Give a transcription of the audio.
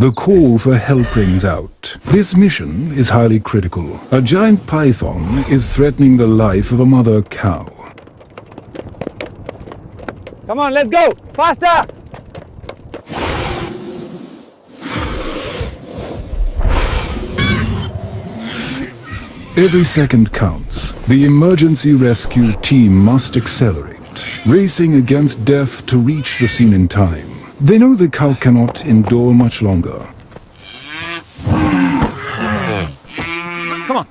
The call for help rings out. This mission is highly critical. A giant python is threatening the life of a mother cow. Come on, let's go! Faster! Every second counts. The emergency rescue team must accelerate, racing against death to reach the scene in time. They know the cow cannot endure much longer. Come on,